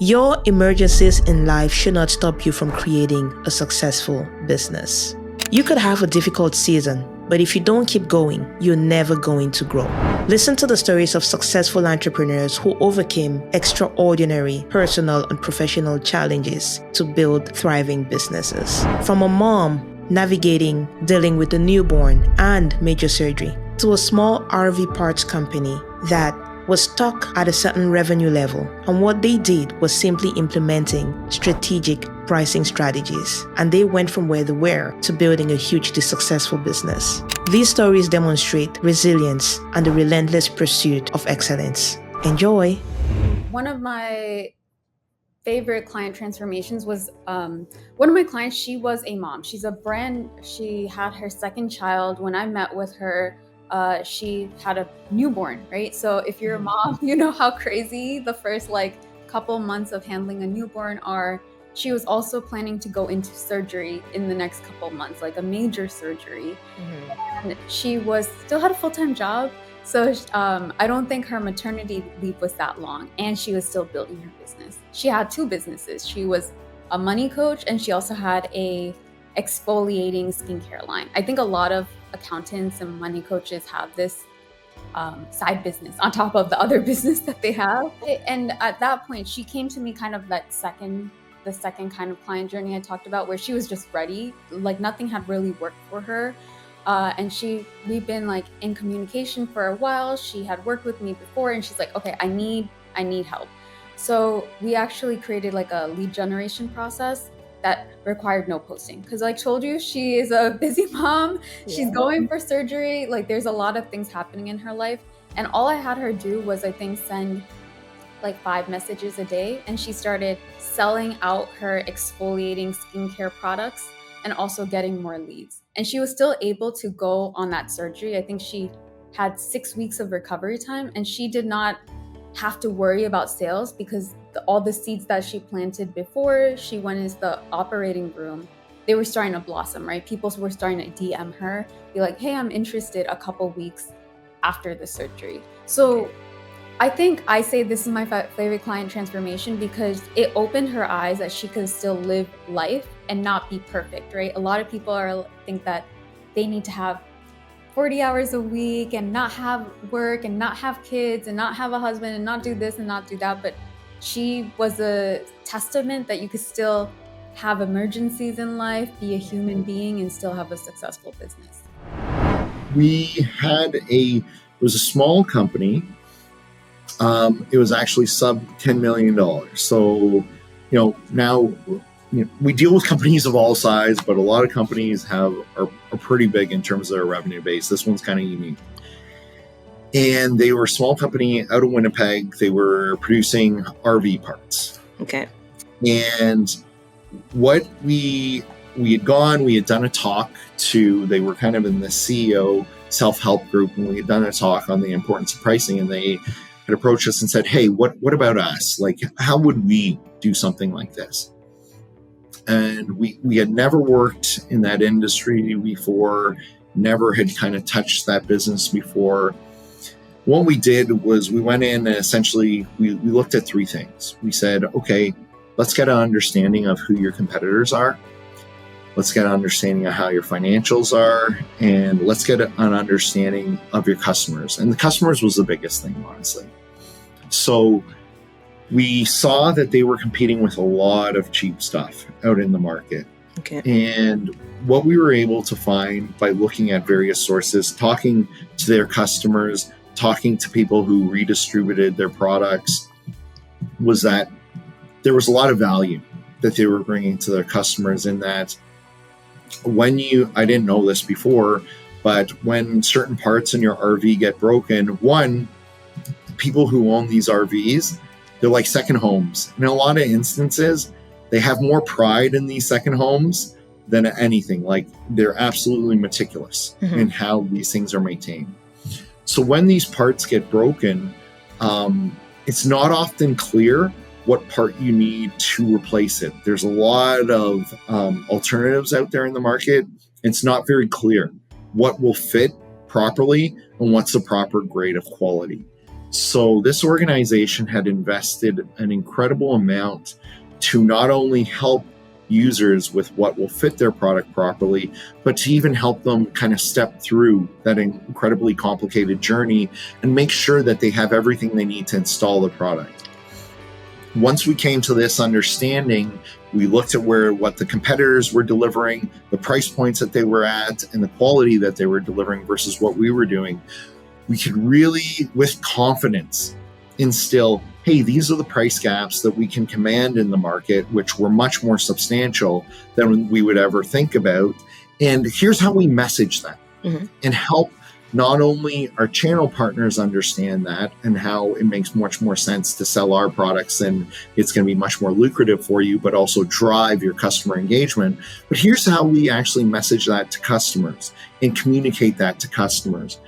Your emergencies in life should not stop you from creating a successful business. You could have a difficult season, but if you don't keep going, you're never going to grow. Listen to the stories of successful entrepreneurs who overcame extraordinary personal and professional challenges to build thriving businesses. From a mom navigating dealing with a newborn and major surgery, to a small RV parts company that was stuck at a certain revenue level, and what they did was simply implementing strategic pricing strategies, and they went from where they were to building a hugely successful business. These stories demonstrate resilience and the relentless pursuit of excellence. Enjoy! One of my favorite client transformations was one of my clients. She was a mom. She had her second child. When I met with her, she had a newborn, right? So if you're a mom, you know how crazy the first couple months of handling a newborn are. She was also planning to go into surgery in the next couple months, like a major surgery. And she still had a full-time job. So I don't think her maternity leave was that long, and she was still building her business. She had two businesses. She was a money coach, and she also had a exfoliating skincare line. I think a lot of accountants and money coaches have this side business on top of the other business that they have. And at that point, she came to me kind of the second kind of client journey I talked about, where she was just ready. Like nothing had really worked for her. And we've been in communication for a while. She had worked with me before, and she's like, okay, I need help. So we actually created a lead generation process that required no posting. Because like I told you, she is a busy mom. Yeah. She's going for surgery. There's a lot of things happening in her life. And all I had her do was, I think, send 5 messages a day. And she started selling out her exfoliating skincare products and also getting more leads. And she was still able to go on that surgery. I think she had 6 weeks of recovery time, and she did not have to worry about sales because all the seeds that she planted before she went into the operating room, they were starting to blossom, right? People were starting to DM her, be like, hey, I'm interested, a couple weeks after the surgery. So I think I say this is my favorite client transformation because it opened her eyes that she could still live life and not be perfect, right? A lot of people think that they need to have 40 hours a week and not have work and not have kids and not have a husband and not do this and not do that. But she was a testament that you could still have emergencies in life, be a human being, and still have a successful business. It was a small company. It was actually sub $10 million. So, now we deal with companies of all size, but a lot of companies are pretty big in terms of their revenue base. This one's kind of unique. And they were a small company out of Winnipeg. They were producing RV parts. Okay. And what we had done a talk they were kind of in the CEO self-help group, and we had done a talk on the importance of pricing, and they had approached us and said, hey, what about us? How would we do something like this? And we had never worked in that industry before, never had kind of touched that business before. What we did was we went in and essentially we looked at 3 things. We said, okay, let's get an understanding of who your competitors are. Let's get an understanding of how your financials are, and let's get an understanding of your customers. And the customers was the biggest thing, honestly. So we saw that they were competing with a lot of cheap stuff out in the market. Okay. And what we were able to find by looking at various sources, talking to their customers, talking to people who redistributed their products, was that there was a lot of value that they were bringing to their customers in that I didn't know this before, but when certain parts in your RV get broken, people who own these RVs, they're like second homes. In a lot of instances, they have more pride in these second homes than anything. They're absolutely meticulous in how these things are maintained. So when these parts get broken, it's not often clear what part you need to replace it. There's a lot of alternatives out there in the market. It's not very clear what will fit properly and what's the proper grade of quality. So this organization had invested an incredible amount to not only help users with what will fit their product properly, but to even help them kind of step through that incredibly complicated journey and make sure that they have everything they need to install the product. Once we came to this understanding, we looked at what the competitors were delivering, the price points that they were at, and the quality that they were delivering versus what we were doing. We could really, with confidence, instill, hey, these are the price gaps that we can command in the market, which were much more substantial than we would ever think about. And here's how we message that and help not only our channel partners understand that and how it makes much more sense to sell our products and it's going to be much more lucrative for you, but also drive your customer engagement. But here's how we actually message that to customers and communicate that to customers.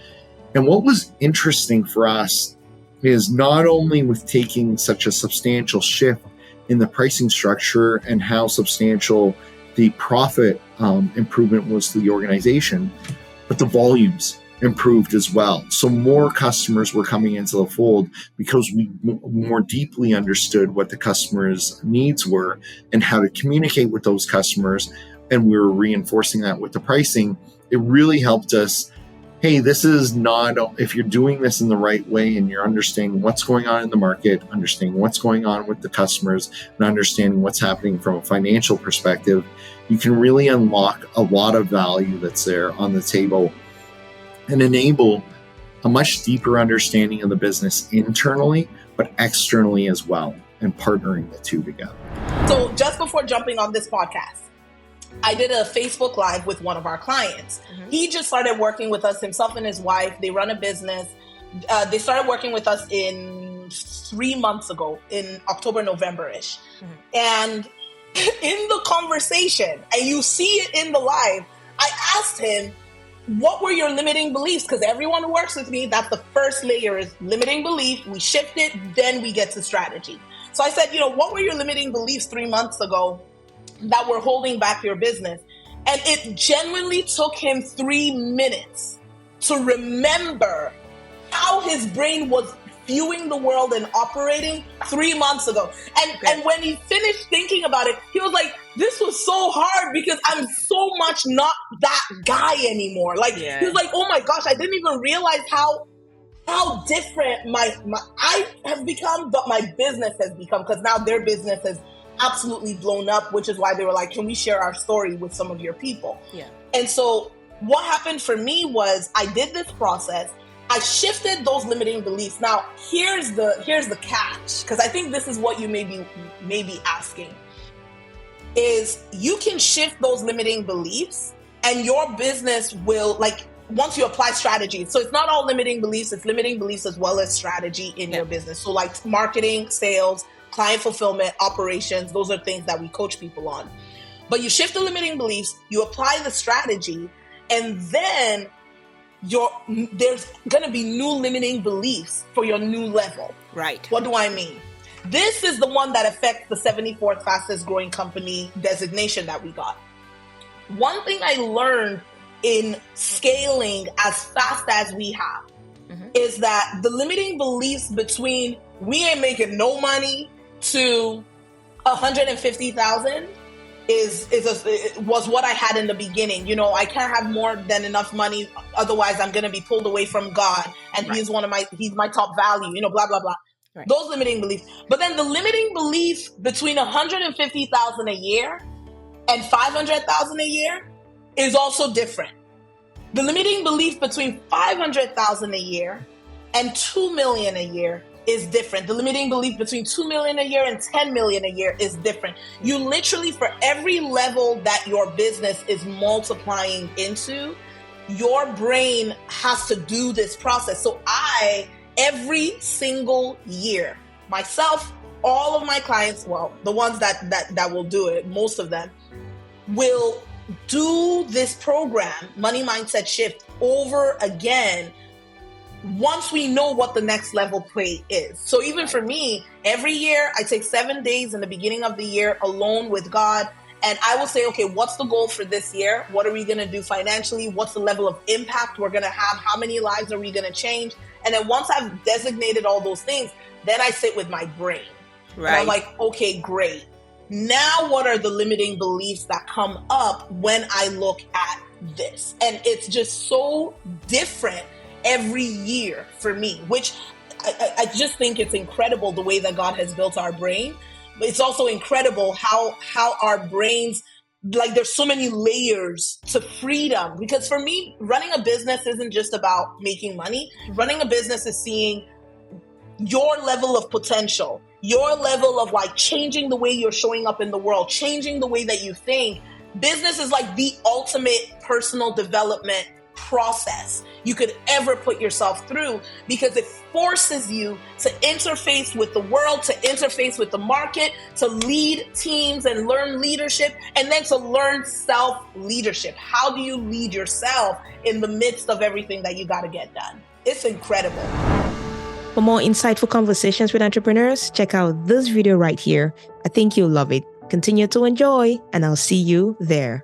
And what was interesting for us is not only with taking such a substantial shift in the pricing structure and how substantial the profit improvement was to the organization, but the volumes improved as well. So more customers were coming into the fold because we more deeply understood what the customers' needs were and how to communicate with those customers. And we were reinforcing that with the pricing. It really helped us. Hey, this is not, if you're doing this in the right way and you're understanding what's going on in the market, understanding what's going on with the customers, and understanding what's happening from a financial perspective, you can really unlock a lot of value that's there on the table and enable a much deeper understanding of the business internally, but externally as well, and partnering the two together. So just before jumping on this podcast, I did a Facebook Live with one of our clients. He just started working with us, himself and his wife. They run a business. They started working with us in 3 months ago, in October, November-ish. And in the conversation, and you see it in the live, I asked him, what were your limiting beliefs? Because everyone who works with me, that's the first layer is limiting belief. We shift it, then we get to strategy. So I said, what were your limiting beliefs 3 months ago that were holding back your business? And it genuinely took him 3 minutes to remember how his brain was viewing the world and operating 3 months ago. And when he finished thinking about it, he was like, this was so hard because I'm so much not that guy anymore. He was like, oh my gosh, I didn't even realize how different I have become, but my business has become, because now their business has absolutely blown up, which is why they were like, can we share our story with some of your people? And so what happened for me was I did this process. I shifted those limiting beliefs. Now, here's the catch, because I think this is what you may be asking, is you can shift those limiting beliefs and your business will, once you apply strategy. So it's not all limiting beliefs, it's limiting beliefs as well as strategy in your business. So like marketing, sales, client fulfillment, operations, those are things that we coach people on. But you shift the limiting beliefs, you apply the strategy, and then there's going to be new limiting beliefs for your new level. Right. What do I mean? This is the one that affects the 74th fastest growing company designation that we got. One thing I learned in scaling as fast as we have is that the limiting beliefs between we ain't making no money to 150,000 was what I had in the beginning. I can't have more than enough money, otherwise I'm going to be pulled away from God, and he's my top value, blah blah blah. Right. Those limiting beliefs. But then the limiting belief between 150,000 a year and 500,000 a year is also different. The limiting belief between 500,000 a year and 2 million a year is different. The limiting belief between 2 million a year and 10 million a year is different. You literally, for every level that your business is multiplying into, your brain has to do this process. So every single year, myself, all of my clients, well, the ones that will do it, most of them, will do this program, Money Mindset Shift, over again once we know what the next level play is. So even for me, every year I take 7 days in the beginning of the year alone with God, and I will say, okay, what's the goal for this year? What are we going to do financially? What's the level of impact we're going to have? How many lives are we going to change? And then once I've designated all those things, then I sit with my brain. Right. And I'm like, okay, great. Now what are the limiting beliefs that come up when I look at this? And it's just so different every year for me, which I just think it's incredible the way that God has built our brain. But it's also incredible how our brains, like, there's so many layers to freedom. Because for me, running a business isn't just about making money. Running a business is seeing your level of potential, your level of like changing the way you're showing up in the world, changing the way that you think. Business is like the ultimate personal development process you could ever put yourself through, because it forces you to interface with the world, to interface with the market, to lead teams and learn leadership, and then to learn self-leadership. How do you lead yourself in the midst of everything that you got to get done? It's incredible. For more insightful conversations with entrepreneurs, check out this video right here. I think you'll love it. Continue to enjoy, and I'll see you there.